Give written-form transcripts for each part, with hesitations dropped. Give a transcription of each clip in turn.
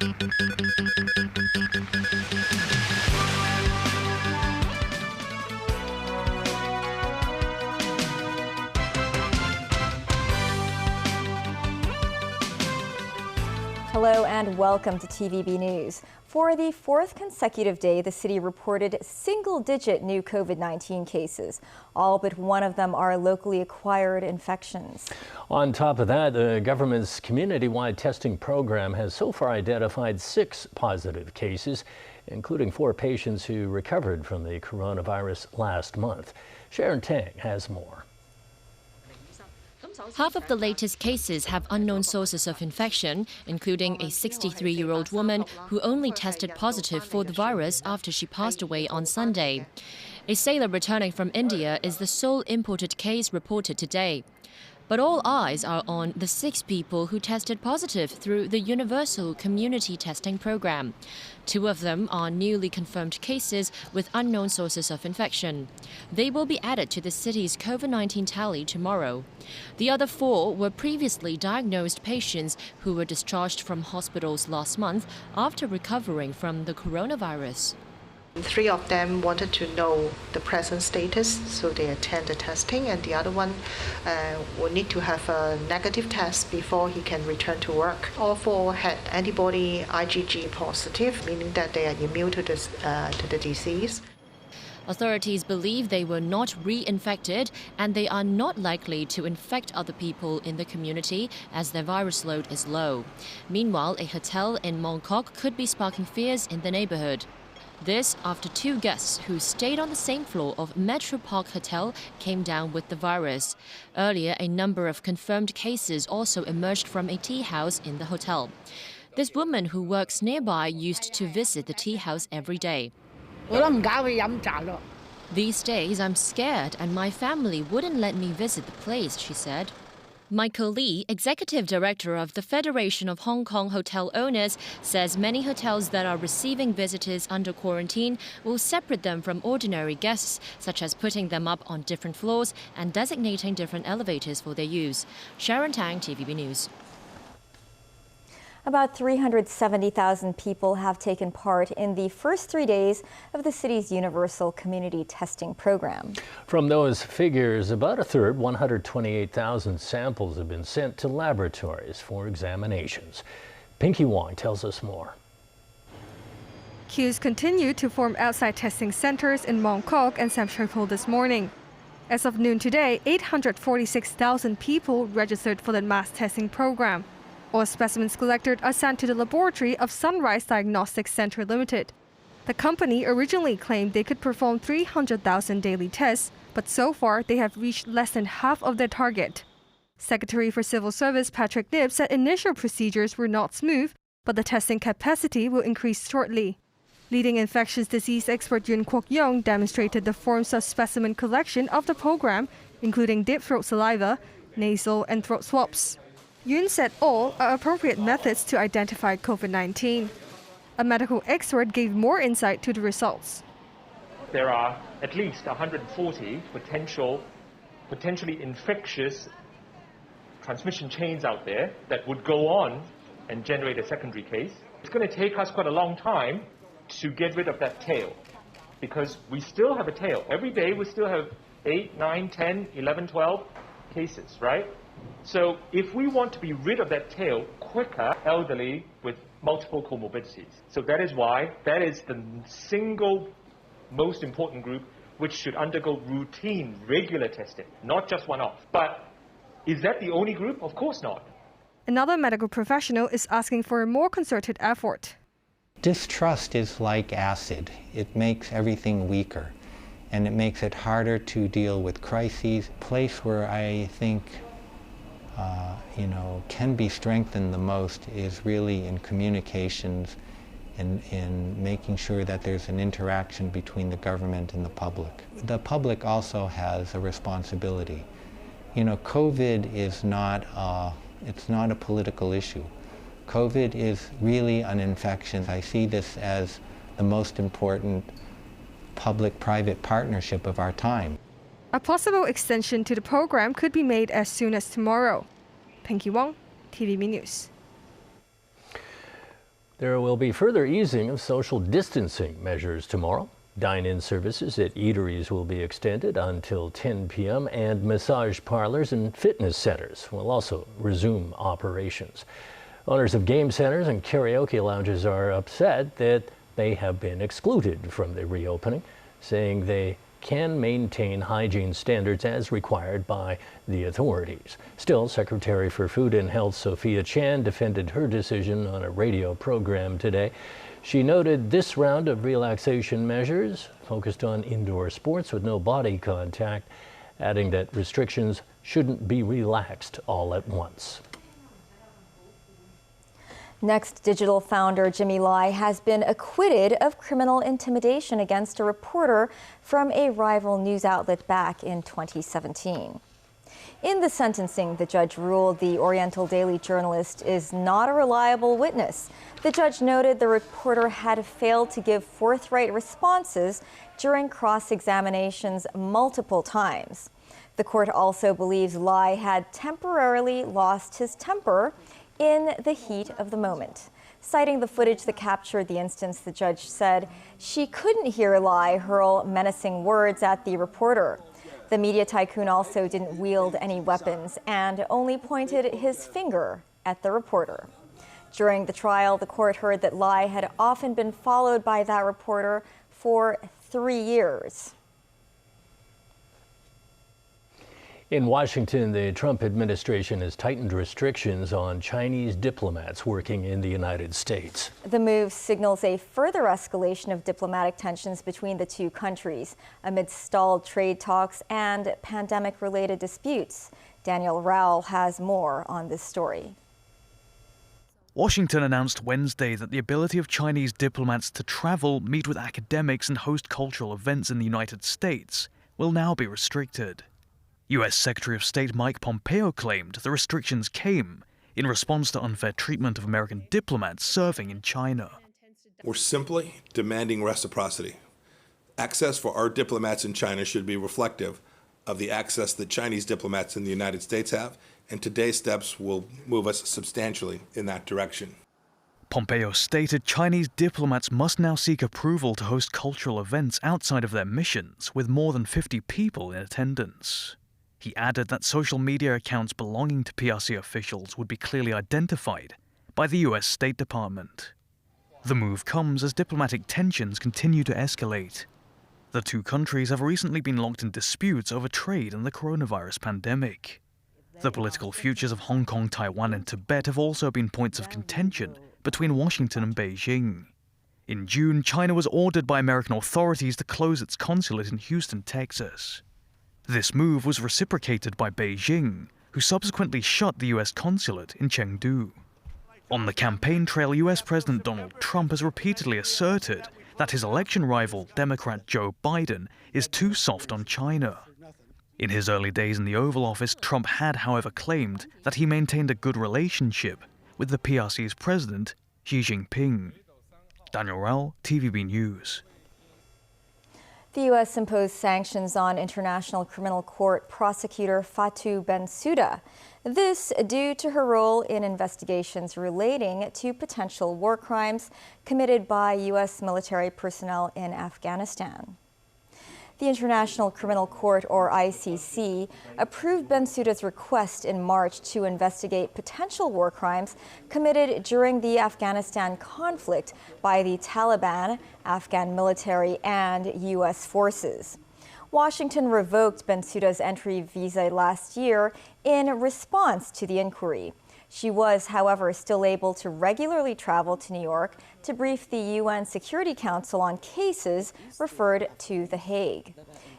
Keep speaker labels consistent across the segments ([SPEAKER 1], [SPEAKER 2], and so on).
[SPEAKER 1] Hello and welcome to TVB News. For the fourth consecutive day, the city reported single-digit new COVID-19 cases. All but one of them are locally acquired infections.
[SPEAKER 2] On top of that, the government's community-wide testing program has so far identified 6 positive cases, including 4 patients who recovered from the coronavirus last month. Sharon Tang has more.
[SPEAKER 3] Half of the latest cases have unknown sources of infection, including a 63-year-old woman who only tested positive for the virus after she passed away on Sunday. A sailor returning from India is the sole imported case reported today. But all eyes are on the 6 people who tested positive through the Universal Community Testing Program. 2 of them are newly confirmed cases with unknown sources of infection. They will be added to the city's COVID-19 tally tomorrow. The other 4 were previously diagnosed patients who were discharged from hospitals last month after recovering from the coronavirus.
[SPEAKER 4] 3 of them wanted to know the present status, so they attend the testing, and the other one will need to have a negative test before he can return to work. All 4 had antibody IgG positive, meaning that they are immune to the disease.
[SPEAKER 3] Authorities believe they were not reinfected and they are not likely to infect other people in the community as their virus load is low. Meanwhile, a hotel in Mong Kok could be sparking fears in the neighborhood. This after 2 guests who stayed on the same floor of Metro Park Hotel came down with the virus. Earlier, a number of confirmed cases also emerged from a tea house in the hotel. This woman who works nearby used to visit the tea house every day. These days, I'm scared and my family wouldn't let me visit the place, she said. Michael Lee, executive director of the Federation of Hong Kong Hotel Owners, says many hotels that are receiving visitors under quarantine will separate them from ordinary guests, such as putting them up on different floors and designating different elevators for their use. Sharon Tang, TVB News.
[SPEAKER 1] About 370,000 people have taken part in the first 3 days of the city's Universal Community Testing Program.
[SPEAKER 2] From those figures, about a third, 128,000 samples have been sent to laboratories for examinations. Pinky Wong tells us more.
[SPEAKER 5] Queues continue to form outside testing centers in Mong Kok and Sam Shui Po this morning. As of noon today, 846,000 people registered for the mass testing program. All specimens collected are sent to the laboratory of Sunrise Diagnostics Center Limited. The company originally claimed they could perform 300,000 daily tests, but so far they have reached less than half of their target. Secretary for Civil Service Patrick Nip said initial procedures were not smooth, but the testing capacity will increase shortly. Leading infectious disease expert Yun Kwok Yong demonstrated the forms of specimen collection of the program, including deep throat saliva, nasal and throat swabs. Yun said all are appropriate methods to identify COVID-19. A medical expert gave more insight to the results.
[SPEAKER 6] There are at least 140 potentially infectious transmission chains out there that would go on and generate a secondary case. It's going to take us quite a long time to get rid of that tail, because we still have a tail. Every day we still have 8, 9, 10, 11, 12 cases, right? So if we want to be rid of that tail quicker, elderly with multiple comorbidities. So that is why that is the single most important group which should undergo routine, regular testing, not just one-off. But is that the only group? Of course not.
[SPEAKER 5] Another medical professional is asking for a more concerted effort.
[SPEAKER 7] Distrust is like acid. It makes everything weaker, and it makes it harder to deal with crises. A place where I think can be strengthened the most is really in communications and in making sure that there's an interaction between the government and the public. The public also has a responsibility. COVID is not a political issue. COVID is really an infection. I see this as the most important public-private partnership of our time.
[SPEAKER 5] A possible extension to the program could be made as soon as tomorrow. Pinky Wong, TVB News.
[SPEAKER 2] There will be further easing of social distancing measures tomorrow. Dine-in services at eateries will be extended until 10 p.m. and massage parlors and fitness centers will also resume operations. Owners of game centers and karaoke lounges are upset that they have been excluded from the reopening, saying they can maintain hygiene standards as required by the authorities. Still, Secretary for Food and Health Sophia Chan defended her decision on a radio program today. She noted this round of relaxation measures focused on indoor sports with no body contact, adding that restrictions shouldn't be relaxed all at once.
[SPEAKER 1] Next, digital founder Jimmy Lai has been acquitted of criminal intimidation against a reporter from a rival news outlet back in 2017. In the sentencing, the judge ruled the Oriental Daily journalist is not a reliable witness. The judge noted the reporter had failed to give forthright responses during cross-examinations multiple times. The court also believes Lai had temporarily lost his temper in the heat of the moment. Citing the footage that captured the instance, the judge said she couldn't hear Lai hurl menacing words at the reporter. The media tycoon also didn't wield any weapons and only pointed his finger at the reporter. During the trial, the court heard that Lai had often been followed by that reporter for 3 years.
[SPEAKER 2] In Washington, the Trump administration has tightened restrictions on Chinese diplomats working in the United States.
[SPEAKER 1] The move signals a further escalation of diplomatic tensions between the two countries amid stalled trade talks and pandemic-related disputes. Daniel Rowell has more on this story.
[SPEAKER 8] Washington announced Wednesday that the ability of Chinese diplomats to travel, meet with academics, and host cultural events in the United States will now be restricted. U.S. Secretary of State Mike Pompeo claimed the restrictions came in response to unfair treatment of American diplomats serving in China.
[SPEAKER 9] We're simply demanding reciprocity. Access for our diplomats in China should be reflective of the access that Chinese diplomats in the United States have, and today's steps will move us substantially in that direction.
[SPEAKER 8] Pompeo stated Chinese diplomats must now seek approval to host cultural events outside of their missions with more than 50 people in attendance. He added that social media accounts belonging to PRC officials would be clearly identified by the U.S. State Department. The move comes as diplomatic tensions continue to escalate. The two countries have recently been locked in disputes over trade and the coronavirus pandemic. The political futures of Hong Kong, Taiwan, and Tibet have also been points of contention between Washington and Beijing. In June, China was ordered by American authorities to close its consulate in Houston, Texas. This move was reciprocated by Beijing, who subsequently shut the U.S. consulate in Chengdu. On the campaign trail, U.S. President Donald Trump has repeatedly asserted that his election rival, Democrat Joe Biden, is too soft on China. In his early days in the Oval Office, Trump had, however, claimed that he maintained a good relationship with the PRC's president, Xi Jinping. Daniel Rowell, TVB News.
[SPEAKER 1] The U.S. imposed sanctions on International Criminal Court prosecutor Fatou Bensouda. This due to her role in investigations relating to potential war crimes committed by U.S. military personnel in Afghanistan. The International Criminal Court, or ICC, approved Bensouda's request in March to investigate potential war crimes committed during the Afghanistan conflict by the Taliban, Afghan military, and U.S. forces. Washington revoked Bensouda's entry visa last year in response to the inquiry. She was, however, still able to regularly travel to New York to brief the UN Security Council on cases referred to The Hague.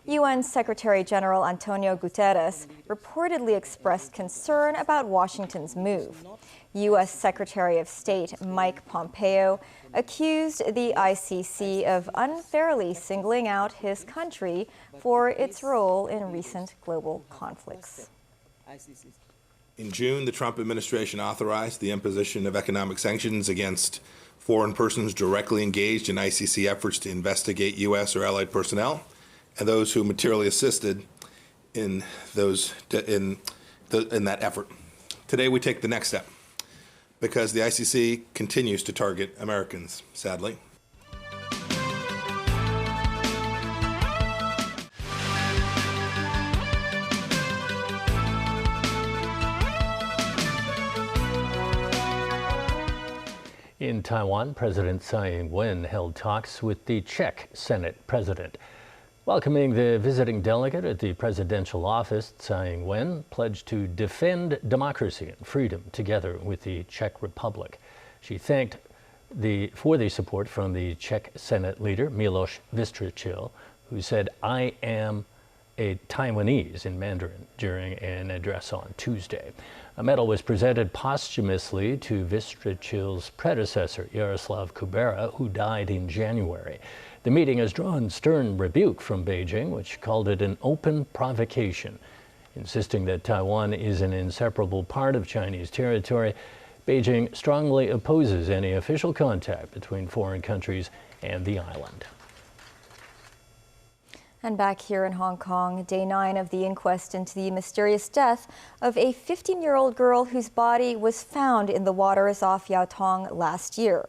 [SPEAKER 1] UN Secretary General Antonio Guterres reportedly expressed concern about Washington's move. U.S. Secretary of State Mike Pompeo accused the ICC of unfairly singling out his country for its role in recent global conflicts.
[SPEAKER 9] In June, the Trump administration authorized the imposition of economic sanctions against foreign persons directly engaged in ICC efforts to investigate U.S. or allied personnel and those who materially assisted in that effort. Today, we take the next step because the ICC continues to target Americans, sadly.
[SPEAKER 2] In Taiwan, President Tsai Ing-wen held talks with the Czech Senate president. Welcoming the visiting delegate at the presidential office, Tsai Ing-wen pledged to defend democracy and freedom together with the Czech Republic. She thanked for the support from the Czech Senate leader, Miloš Vystrčil, who said, "I am a Taiwanese" in Mandarin during an address on Tuesday. A medal was presented posthumously to Vystrčil's predecessor, Jaroslav Kubera, who died in January. The meeting has drawn stern rebuke from Beijing, which called it an open provocation. Insisting that Taiwan is an inseparable part of Chinese territory, Beijing strongly opposes any official contact between foreign countries and the island.
[SPEAKER 1] And back here in Hong Kong, day 9 of the inquest into the mysterious death of a 15-year-old girl whose body was found in the waters off Yau Tong last year.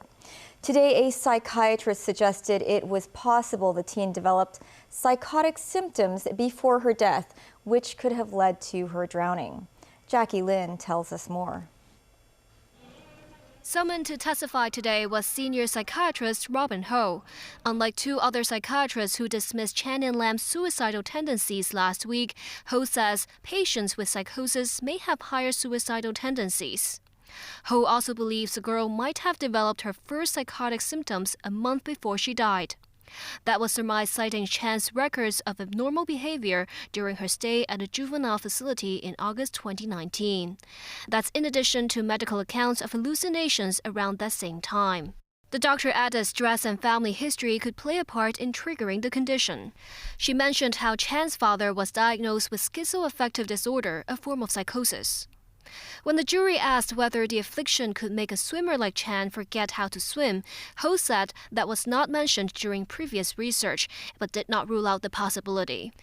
[SPEAKER 1] Today, a psychiatrist suggested it was possible the teen developed psychotic symptoms before her death, which could have led to her drowning. Jackie Lin tells us more.
[SPEAKER 10] Summoned to testify today was senior psychiatrist Robin Ho. Unlike two other psychiatrists who dismissed Chan and Lam's suicidal tendencies last week, Ho says patients with psychosis may have higher suicidal tendencies. Ho also believes the girl might have developed her first psychotic symptoms a month before she died. That was surmised citing Chan's records of abnormal behavior during her stay at a juvenile facility in August 2019. That's in addition to medical accounts of hallucinations around that same time. The doctor added stress and family history could play a part in triggering the condition. She mentioned how Chan's father was diagnosed with schizoaffective disorder, a form of psychosis. When the jury asked whether the affliction could make a swimmer like Chan forget how to swim, Ho said that was not mentioned during previous research, but did not rule out the possibility.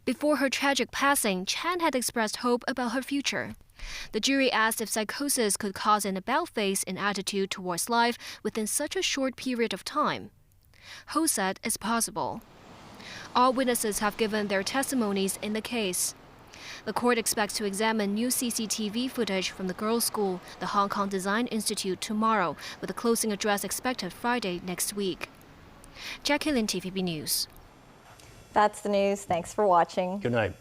[SPEAKER 10] Before her tragic passing, Chan had expressed hope about her future. The jury asked if psychosis could cause an about-face in attitude towards life within such a short period of time. Ho said it's possible. All witnesses have given their testimonies in the case. The court expects to examine new CCTV footage from the girls' school, the Hong Kong Design Institute, tomorrow, with a closing address expected Friday next week. Jackie Lin, TVB News.
[SPEAKER 1] That's the news. Thanks for watching.
[SPEAKER 2] Good night.